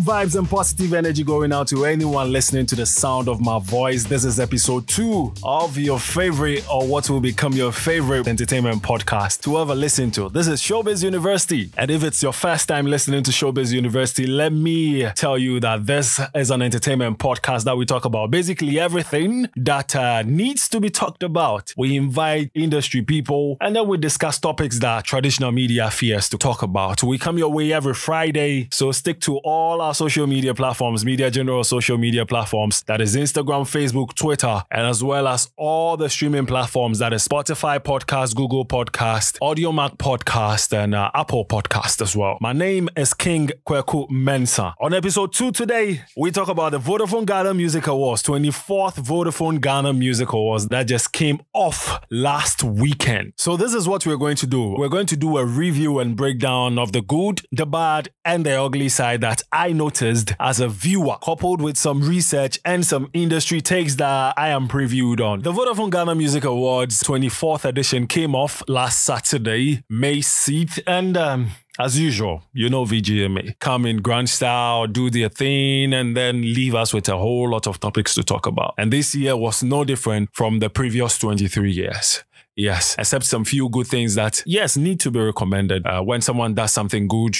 vibes and positive energy going out to anyone listening to the sound of my voice. This is episode 2 of your favorite, or what will become your favorite entertainment podcast to ever listen to. This is Showbiz University. And if it's your first time listening to Showbiz University, let me tell you that this is an entertainment podcast that we talk about basically everything that needs to be talked about. We invite industry people and then we discuss topics that traditional media fears to talk about. We come your way every Friday, so stick to all our social media platforms, Media General social media platforms, that is Instagram, Facebook, Twitter, and as well as all the streaming platforms, that is Spotify Podcast, Google Podcast, AudioMac Podcast, and Apple Podcast as well. My name is King Kwaku Mensa. On episode 2 today, we talk about the Vodafone Ghana Music Awards, 24th Vodafone Ghana Music Awards that just came off last weekend. So this is what we're going to do. We're going to do a review and breakdown of the good, the bad, and the ugly side that I noticed as a viewer, coupled with some research and some industry takes that I am previewed on. The Vodafone Ghana Music Awards 24th edition came off last Saturday, May 6th, and as usual, you know VGMA. Come in grand style, do their thing, and then leave us with a whole lot of topics to talk about. And this year was no different from the previous 23 years. Yes, except some few good things that, yes, need to be recommended. When someone does something good,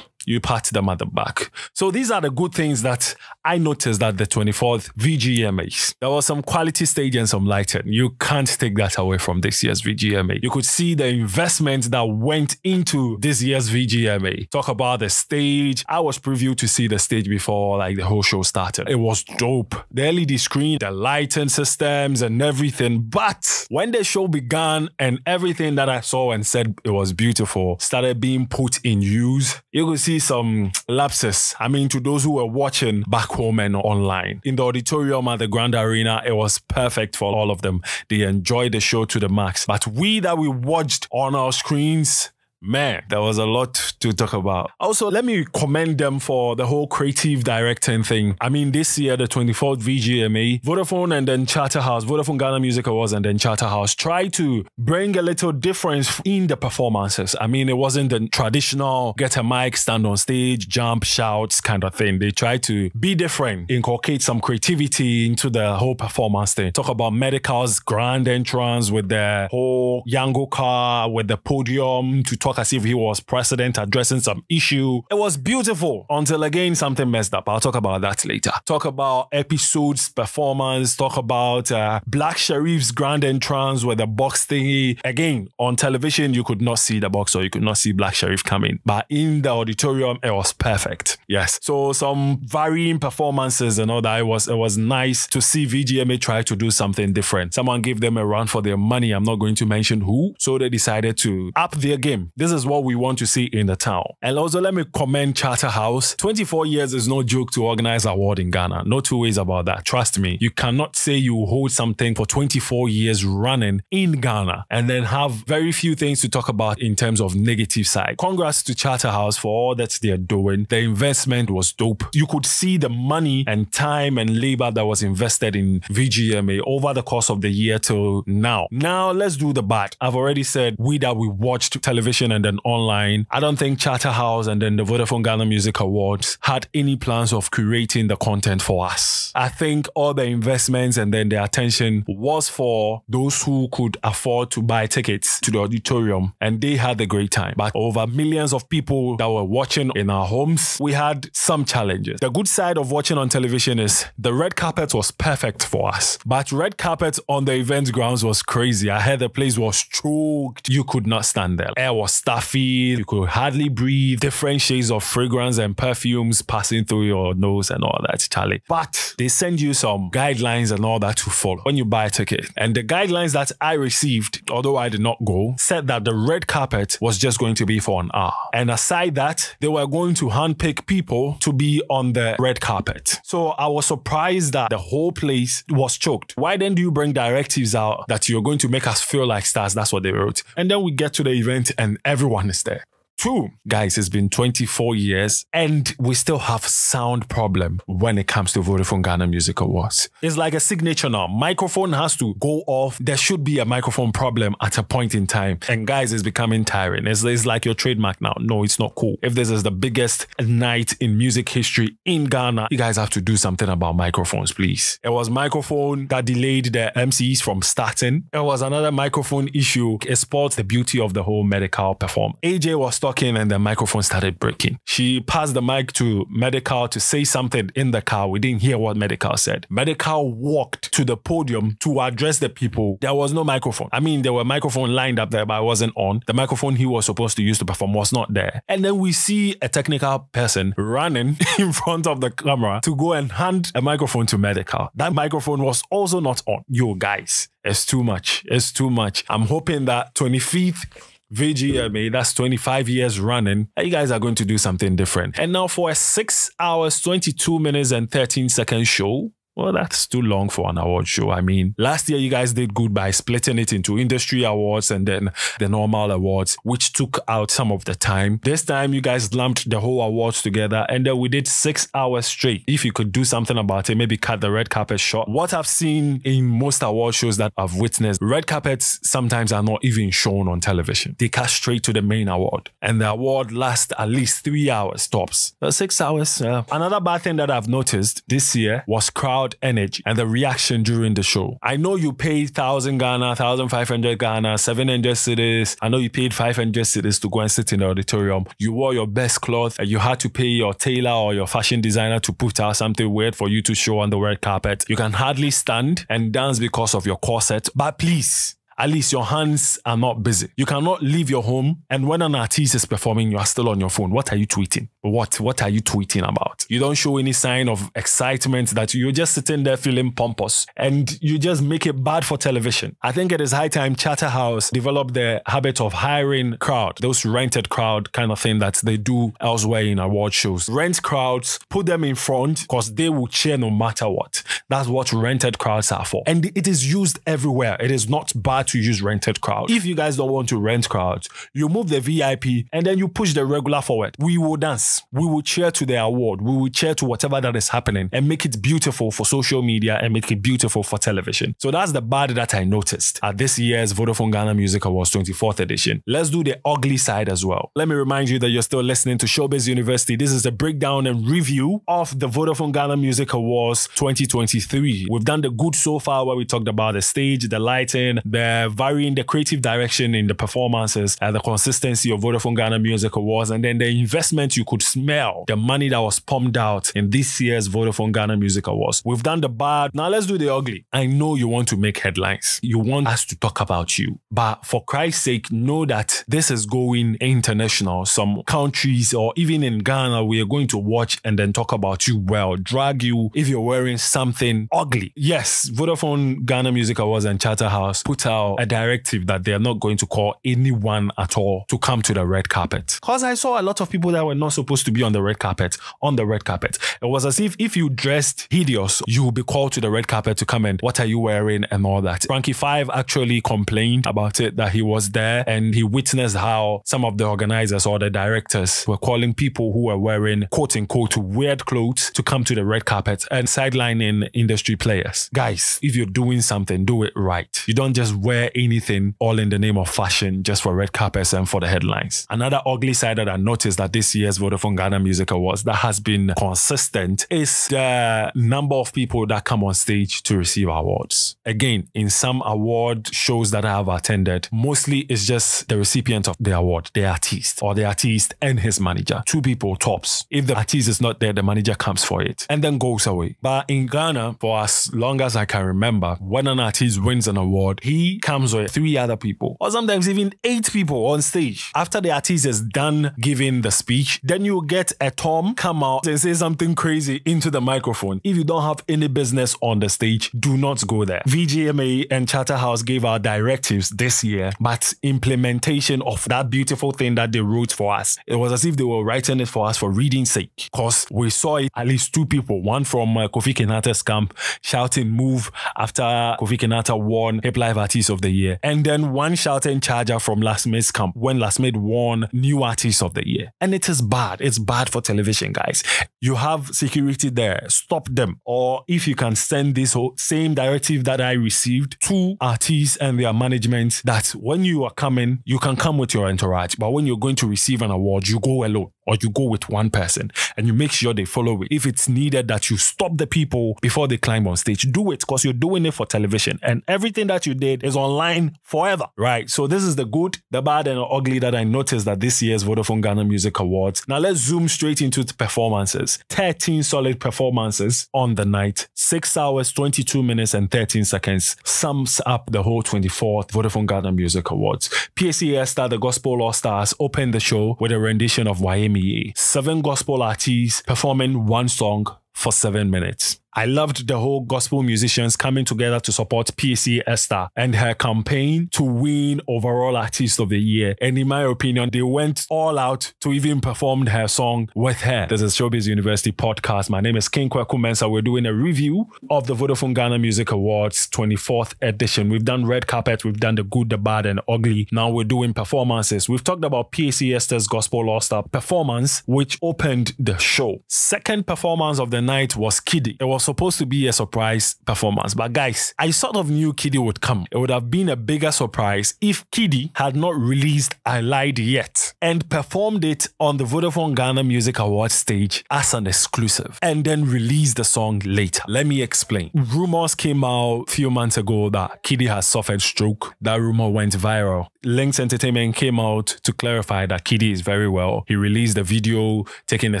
you pat them at the back. So these are the good things that I noticed at the 24th VGMAs. There was some quality stage and some lighting. You can't take that away from this year's VGMA. You could see the investment that went into this year's VGMA. Talk about the stage. I was previewed to see the stage before the whole show started. It was dope. The LED screen, the lighting systems and everything. But when the show began and everything that I saw and said it was beautiful started being put in use, you could see some lapses. I mean, to those who were watching back home and online. In the auditorium at the Grand Arena, it was perfect for all of them. They enjoyed the show to the max. But we that we watched on our screens, man, there was a lot to talk about. Also, let me commend them for the whole creative directing thing. I mean, this year, the 24th VGMA, Vodafone and then Charterhouse, Vodafone Ghana Music Awards and then Charterhouse tried to bring a little difference in the performances. I mean, it wasn't the traditional get a mic, stand on stage, jump, shouts kind of thing. They tried to be different, inculcate some creativity into the whole performance thing. Talk about Medical's grand entrance with the whole Yango car, with the podium to talk as if he was president addressing some issue. It was beautiful until again something messed up. I'll talk about that later. Talk about episodes performance. Talk about Black Sherif's grand entrance with the box thingy. Again, on television you could not see the box or you could not see Black Sherif coming, but in the auditorium it was perfect. Yes, so some varying performances and all that. It was nice to see VGMA try to do something different. Someone gave them a run for their money. I'm not going to mention who, so they decided to up their game. This is what we want to see in the town. And also let me commend Charterhouse. 24 years is no joke to organize an award in Ghana. No two ways about that. Trust me. You cannot say you hold something for 24 years running in Ghana and then have very few things to talk about in terms of negative side. Congrats to Charterhouse for all that they're doing. The investment was dope. You could see the money and time and labor that was invested in VGMA over the course of the year till now. Now let's do the bad. I've already said we watched television and then online. I don't think Charterhouse and then the Vodafone Ghana Music Awards had any plans of curating the content for us. I think all the investments and then the attention was for those who could afford to buy tickets to the auditorium, and they had a great time. But over millions of people that were watching in our homes, we had some challenges. The good side of watching on television is the red carpet was perfect for us, but red carpet on the event grounds was crazy. I heard the place was choked. You could not stand there. Air was stuffy. You could hardly breathe. Different shades of fragrance and perfumes passing through your nose and all that, Charlie. But they send you some guidelines and all that to follow when you buy a ticket. And the guidelines that I received, although I did not go, said that the red carpet was just going to be for an hour. And aside that, they were going to handpick people to be on the red carpet. So I was surprised that the whole place was choked. Why then do you bring directives out that you're going to make us feel like stars? That's what they wrote. And then we get to the event and everyone is there. 2, guys, it's been 24 years and we still have sound problem when it comes to Vodafone Ghana Music Awards. It's like a signature now. Microphone has to go off. There should be a microphone problem at a point in time. And guys, it's becoming tiring. It's like your trademark now. No, it's not cool. If this is the biggest night in music history in Ghana, you guys have to do something about microphones, please. It was microphone that delayed the MCs from starting. It was another microphone issue. It spoils the beauty of the whole medical performance. AJ was talking and the microphone started breaking. She passed the mic to Medical to say something in the car. We didn't hear what Medical said. Medical walked to the podium to address the people. There was no microphone. I mean, there were microphones lined up there, but it wasn't on. The microphone he was supposed to use to perform was not there. And then we see a technical person running in front of the camera to go and hand a microphone to Medical. That microphone was also not on. Yo, guys, it's too much. It's too much. I'm hoping that 25th VGMA, that's 25 years running, you guys are going to do something different. And now for a 6 hours, 22 minutes and 13 seconds show, well, that's too long for an award show. I mean, last year you guys did good by splitting it into industry awards and then the normal awards, which took out some of the time. This time you guys lumped the whole awards together and then we did 6 hours straight. If you could do something about it, maybe cut the red carpet short. What I've seen in most award shows that I've witnessed, red carpets sometimes are not even shown on television. They cut straight to the main award and the award lasts at least 3 hours tops. 6 hours. Another bad thing that I've noticed this year was crowd energy and the reaction during the show. I know you paid 1,000 Ghana, 1,500 Ghana, 700 cedis. I know you paid 500 cedis to go and sit in the auditorium. You wore your best cloth and you had to pay your tailor or your fashion designer to put out something weird for you to show on the red carpet. You can hardly stand and dance because of your corset, but please, at least your hands are not busy. You cannot leave your home and when an artist is performing, you are still on your phone. What are you tweeting? What are you tweeting about? You don't show any sign of excitement, that you're just sitting there feeling pompous and you just make it bad for television. I think it is high time Charterhouse developed the habit of hiring crowd, those rented crowd kind of thing that they do elsewhere in award shows. Rent crowds, put them in front because they will cheer no matter what. That's what rented crowds are for. And it is used everywhere. It is not bad to use rented crowd. If you guys don't want to rent crowds, you move the VIP and then you push the regular forward. We will dance. We will cheer to the award. We will cheer to whatever that is happening and make it beautiful for social media and make it beautiful for television. So that's the bad that I noticed at this year's Vodafone Ghana Music Awards 24th edition. Let's do the ugly side as well. Let me remind you that you're still listening to Showbiz University. This is a breakdown and review of the Vodafone Ghana Music Awards 2023. We've done the good so far where we talked about the stage, the lighting, the varying, the creative direction in the performances, and the consistency of Vodafone Ghana Music Awards, and then the investment you could smell, the money that was pumped out in this year's Vodafone Ghana Music Awards. We've done the bad. Now let's do the ugly. I know you want to make headlines. You want us to talk about you. But for Christ's sake, know that this is going international. Some countries or even in Ghana, we are going to watch and then talk about you well, drag you if you're wearing something ugly. Yes, Vodafone Ghana Music Awards and Charterhouse put out a directive that they are not going to call anyone at all to come to the red carpet. Because I saw a lot of people that were not supposed to be on the red carpet. It was as if you dressed hideous, you will be called to the red carpet to come and what are you wearing and all that. Frankie 5 actually complained about it, that he was there and he witnessed how some of the organizers or the directors were calling people who were wearing quote unquote weird clothes to come to the red carpet and sidelining industry players. Guys, if you're doing something, do it right. You don't just wear anything all in the name of fashion just for red carpets and for the headlines. Another ugly side that I noticed that this year's Vodafone Ghana Music Awards that has been consistent is the number of people that come on stage to receive awards. Again, in some award shows that I have attended, mostly it's just the recipient of the award, the artist, or the artist and his manager. 2 people tops. If the artist is not there, the manager comes for it and then goes away. But in Ghana, for as long as I can remember, when an artist wins an award, he comes with 3 other people, or sometimes even 8 people on stage. After the artist is done giving the speech, then you get a Tom come out and say something crazy into the microphone. If you don't have any business on the stage, do not go there. VGMA and Charterhouse gave our directives this year, but implementation of that beautiful thing that they wrote for us, it was as if they were writing it for us for reading's sake. Because we saw it, at least 2 people, one from Kofi Kinata's camp shouting move after Kofi Kinata won Hip Life Artist Artist of the Year, and then one shout and charger from Lastmade's camp when Lastmade won New Artist of the Year. And it is bad. It's bad for television, guys. You have security there. Stop them. Or if you can send this whole same directive that I received to artists and their management, that when you are coming, you can come with your entourage. But when you're going to receive an award, you go alone. Or you go with one person and you make sure they follow it. If it's needed that you stop the people before they climb on stage, do it, because you're doing it for television. And everything that you did is online forever, right? So this is the good, the bad, and the ugly that I noticed at this year's Vodafone Ghana Music Awards. Now let's zoom straight into the performances. 13 solid performances on the night. 6 hours, 22 minutes, and 13 seconds sums up the whole 24th Vodafone Ghana Music Awards. PSC Esther, the Gospel All-Stars, opened the show with a rendition of YME. 7 gospel artists performing one song for 7 minutes. I loved the whole gospel musicians coming together to support PSC Esther and her campaign to win overall Artist of the Year. And in my opinion, they went all out to even perform her song with her. This is Showbiz University podcast. My name is Kwaku Mensa. We're doing a review of the Vodafone Ghana Music Awards 24th edition. We've done red carpet, we've done the good, the bad, and ugly. Now we're doing performances. We've talked about PSC Esther's Gospel All-Star performance, which opened the show. Second performance of the night was Kiddy. It was supposed to be a surprise performance, but guys, I sort of knew Kiddy would come. It would have been a bigger surprise if Kiddy had not released I Lied yet and performed it on the Vodafone Ghana Music Awards stage as an exclusive and then released the song later. Let me explain. Rumors came out a few months ago that Kiddy has suffered stroke. That rumor went viral. Links Entertainment came out to clarify that Kiddy is very well. He released a video taking a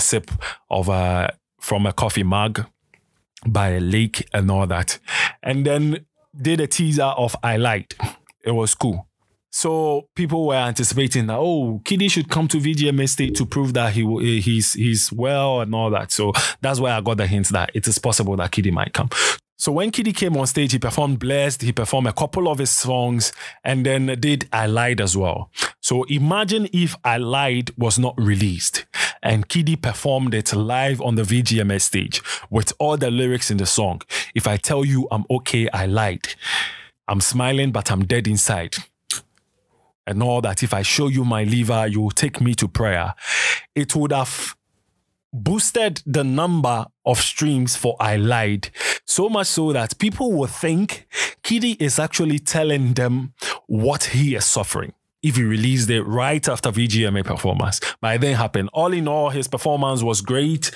sip of from a coffee mug by a lake and all that, and then did a teaser of I Lied. It was cool. So people were anticipating that, oh, Kiddy should come to VGMA state to prove that he's well and all that. So that's why I got the hint that it is possible that Kiddy might come. So when Kiddy came on stage, he performed Blessed, he performed a couple of his songs, and then did I Lied as well. So imagine if I Lied was not released and Kiddy performed it live on the VGMA stage with all the lyrics in the song. If I tell you I'm okay, I lied. I'm smiling, but I'm dead inside. And all that. If I show you my liver, you will take me to prayer. It would have boosted the number of streams for I Lied, so much so that people will think Kiddy is actually telling them what he is suffering if he released it right after VGMA performance. But it didn't happen. All in all, his performance was great.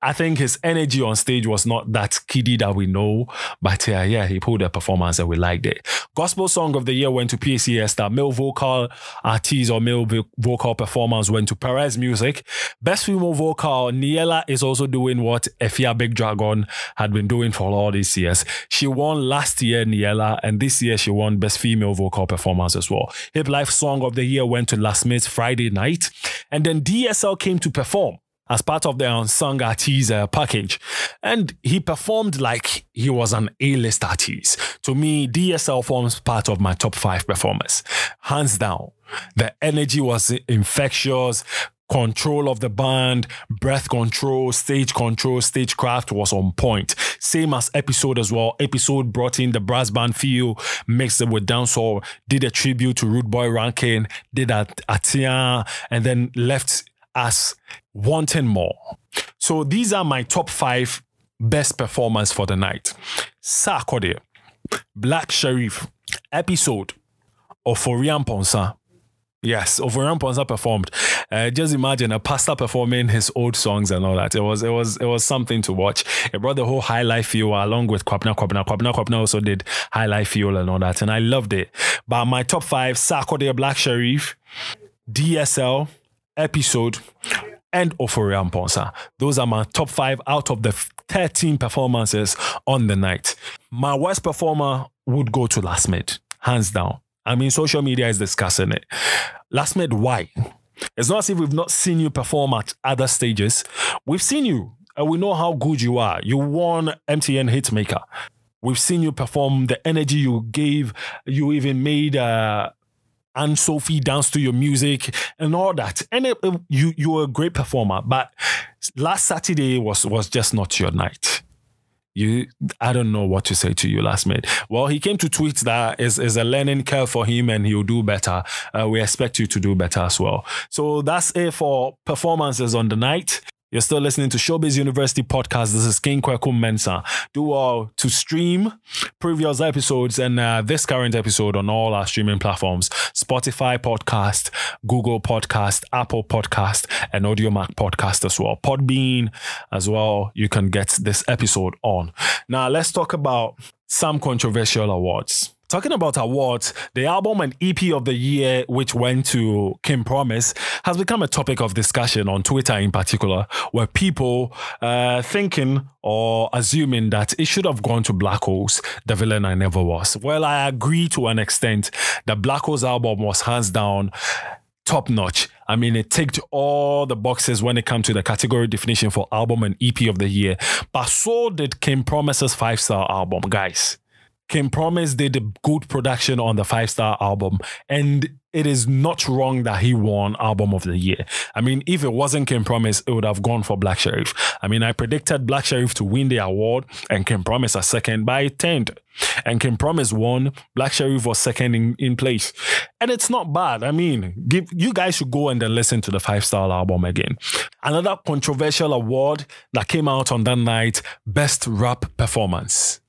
I think his energy on stage was not that Kiddy that we know, but yeah, he pulled a performance and we liked it. Gospel Song of the Year went to PSC Esther. Male vocal artist or male vocal performance went to Perez Music. Best female vocal, Niela is also doing what Efia Big Dragon had been doing for all these years. She won last year, Niela, and this year she won Best Female Vocal Performance as well. Hip Life Song of the Year went to Lastmade's Friday Night, and then DSL came to perform as part of their unsung artist package. And he performed like he was an A-list artist. To me, DSL forms part of my top 5 performers. Hands down. The energy was infectious. Control of the band, breath control, stagecraft was on point. Same as Episode as well. Episode brought in the brass band feel, mixed it with dancehall, did a tribute to Rude Boy Rankin, did Atia, and then left us wanting more. So these are my top 5 best performers for the night. Sarkodie, Black Sherif, Episode, Oforian Ponsa. Yes, Oforian Ponsa performed. Just imagine a pastor performing his old songs and all that. It was something to watch. It brought the whole high life feel along with Kwapna also did high life feel and all that, and I loved it. But my top 5: Sarkodie, Black Sherif, DSL, Episode, and Oforian Ponsa. Those are my top 5 out of the 13 performances on the night. My worst performer would go to Lastmade, hands down. I mean, social media is discussing it. Lastmade, why? It's not as if we've not seen you perform at other stages. We've seen you, and we know how good you are. You won MTN Hitmaker. We've seen you perform, the energy you gave. You even made and Sophie dance to your music and all that. And you were a great performer, but last Saturday was just not your night. I don't know what to say to you, last mate. Well, he came to tweet that is a learning curve for him and he'll do better. We expect you to do better as well. So that's it for performances on the night. You're still listening to Showbiz University podcast. This is King Kwaku Mensa. Do well to stream previous episodes and this current episode on all our streaming platforms: Spotify podcast, Google podcast, Apple podcast, and AudioMac podcast as well. Podbean as well. You can get this episode on. Now let's talk about some controversial awards. Talking about awards, the album and EP of the year, which went to King Promise, has become a topic of discussion on Twitter in particular, where people thinking or assuming that it should have gone to Black Holes, The Villain I Never Was. Well, I agree to an extent. The Black Holes album was hands down top notch. I mean, it ticked all the boxes when it comes to the category definition for album and EP of the year. But so did King Promise's 5-star album, guys. King Promise did a good production on the 5-star album, and it is not wrong that he won Album of the Year. I mean, if it wasn't King Promise, it would have gone for Black Sherif. I mean, I predicted Black Sherif to win the award and King Promise a second, but it turned. And King Promise won, Black Sherif was second in place. And it's not bad. I mean, you guys should go and then listen to the 5-star album again. Another controversial award that came out on that night, Best Rap Performance.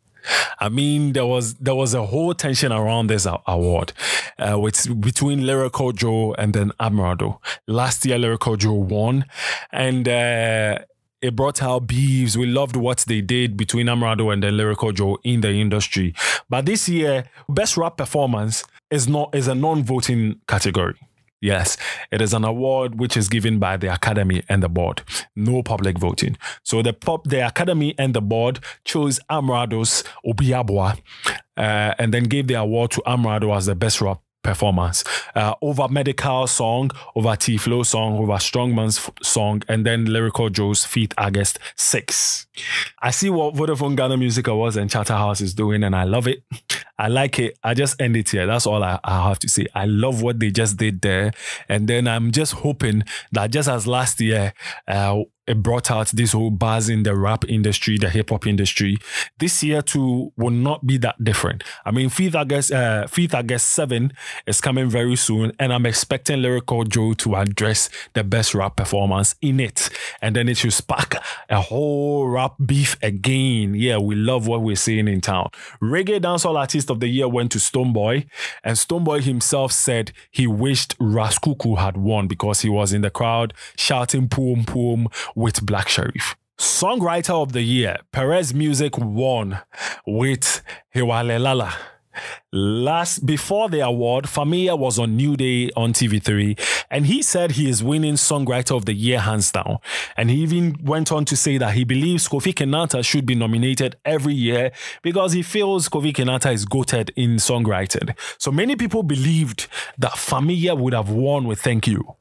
I mean, there was a whole tension around this award between Lyrical Joe and then Amrado. Last year, Lyrical Joe won, and it brought out beefs. We loved what they did between Amrado and then Lyrical Joe in the industry. But this year, Best Rap Performance is a non-voting category. Yes, it is an award which is given by the Academy and the board. No public voting. So the Academy and the board chose Amrado's Obiabwa and then gave the award to Amrado as the best rap performance over Medical song, over T-Flow song, over Strongman's song, and then Lyrical Joe's feat August 6. I see what Vodafone Ghana Music Awards and Charterhouse is doing, and I love it. I like it. I just end it here. That's all I have to say. I love what they just did there. And then I'm just hoping that just as last year, it brought out this whole buzz in the rap industry, the hip hop industry. This year too will not be that different. I mean, Feet August 7 is coming very soon, and I'm expecting Lyrical Joe to address the best rap performance in it, and then it should spark a whole rap beef again. Yeah, we love what we're seeing in town. Reggae Dancehall Artist of the Year went to Stonebwoy, and Stonebwoy himself said he wished Raskuku had won because he was in the crowd shouting "Poom Poom" with Black Sherif. Songwriter of the Year, Perez Music won with Hewalelala. Before the award, Familia was on New Day on TV3, and he said he is winning Songwriter of the Year hands down. And he even went on to say that he believes Kofi Kenata should be nominated every year because he feels Kofi Kenata is goated in songwriting. So many people believed that Familia would have won with Thank You.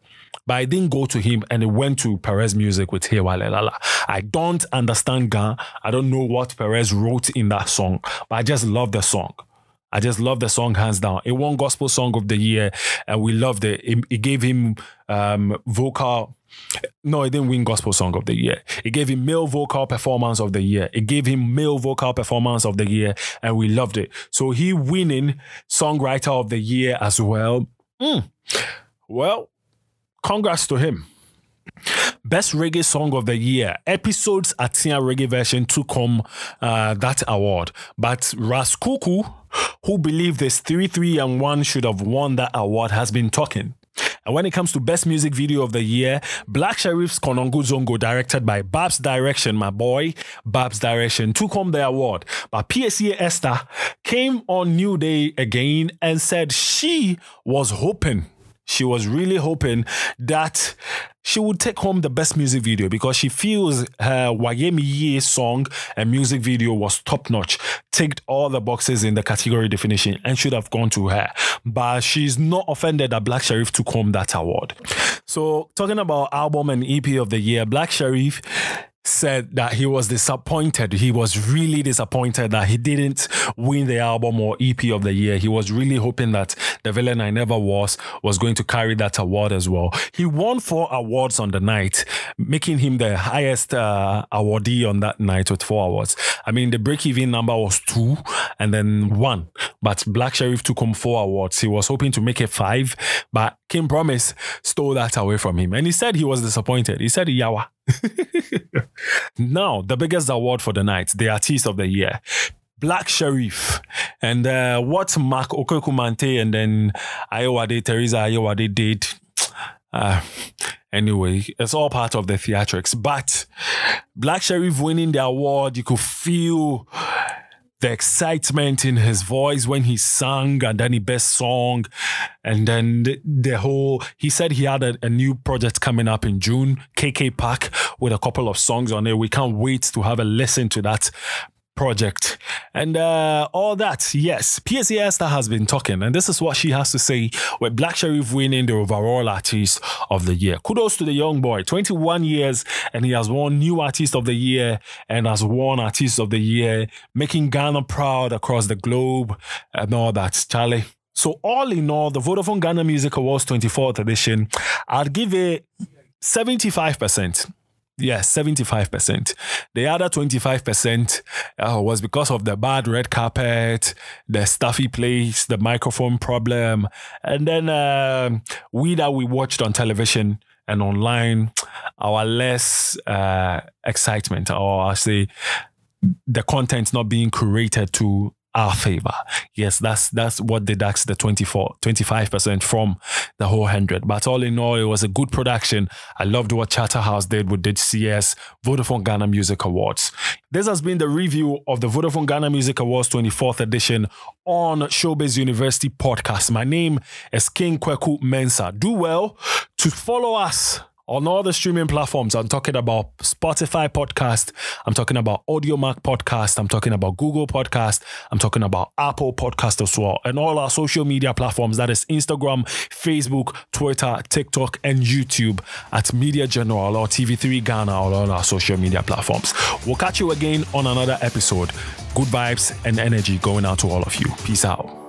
But I didn't go to him, and it went to Perez Music with Hewalelala. I don't understand Ga. I don't know what Perez wrote in that song, but I just love the song. I just love the song hands down. It won Gospel Song of the Year, and we loved it. It gave him vocal... No, it didn't win Gospel Song of the Year. It gave him Male Vocal Performance of the Year. It gave him Male Vocal Performance of the Year, and we loved it. So he winning Songwriter of the Year as well. Well, congrats to him. Best Reggae Song of the Year. Episodes at Tia Reggae Version took home that award. But Raskuku, who believed this 3-3-1 should have won that award, has been talking. And when it comes to Best Music Video of the Year, Black Sherif's Konongo Zongo, directed by Babs Direction, my boy, Babs Direction, took home the award. But PSA Esther came on New Day again and said she was really hoping that she would take home the best music video because she feels her Wayemi Ye song and music video was top notch, ticked all the boxes in the category definition and should have gone to her. But she's not offended that Black Sherif took home that award. So talking about album and EP of the year, Black Sherif said that he was disappointed. He was really disappointed that he didn't win the album or EP of the year. He was really hoping that The Villain I Never Was going to carry that award as well. He won 4 awards on the night, making him the highest awardee on that night with 4 awards. I mean, the break-even number was 2 and then 1. But Black Sherif took home 4 awards. He was hoping to make it 5, but King Promise stole that away from him. And he said he was disappointed. He said, yawa. Now, the biggest award for the night, the Artist of the Year, Black Sherif. And what Mark Okekumante and then Teresa Ayowade did, anyway, it's all part of the theatrics. But Black Sherif winning the award, you could feel the excitement in his voice when he sang, and then he best song, and then the whole, he said he had a new project coming up in June, KK Park, with a couple of songs on it. We can't wait to have a listen to that project and all that. Yes, PSA Esther has been talking, and this is what she has to say with Black Sherif winning the overall Artist of the Year. Kudos to the young boy, 21 years, and he has won New Artist of the Year and has won Artist of the Year, making Ghana proud across the globe and all that, Charlie. So all in all, the Vodafone Ghana Music Awards 24th edition, I'd give it 75%. Yes, 75%. The other 25% was because of the bad red carpet, the stuffy place, the microphone problem, and then we watched on television and online, our less excitement, or I say the content not being curated to our favor. Yes, that's what deducts the 25% from the whole 100. But all in all, it was a good production. I loved what Charterhouse did with the CS Vodafone Ghana Music Awards. This has been the review of the Vodafone Ghana Music Awards 24th edition on Showbiz University podcast. My name is King Kwaku Mensa. Do well to follow us on all the streaming platforms. I'm talking about Spotify podcast. I'm talking about AudioMac podcast. I'm talking about Google podcast. I'm talking about Apple podcast as well. And all our social media platforms, that is Instagram, Facebook, Twitter, TikTok, and YouTube at Media General or TV3 Ghana or all our social media platforms. We'll catch you again on another episode. Good vibes and energy going out to all of you. Peace out.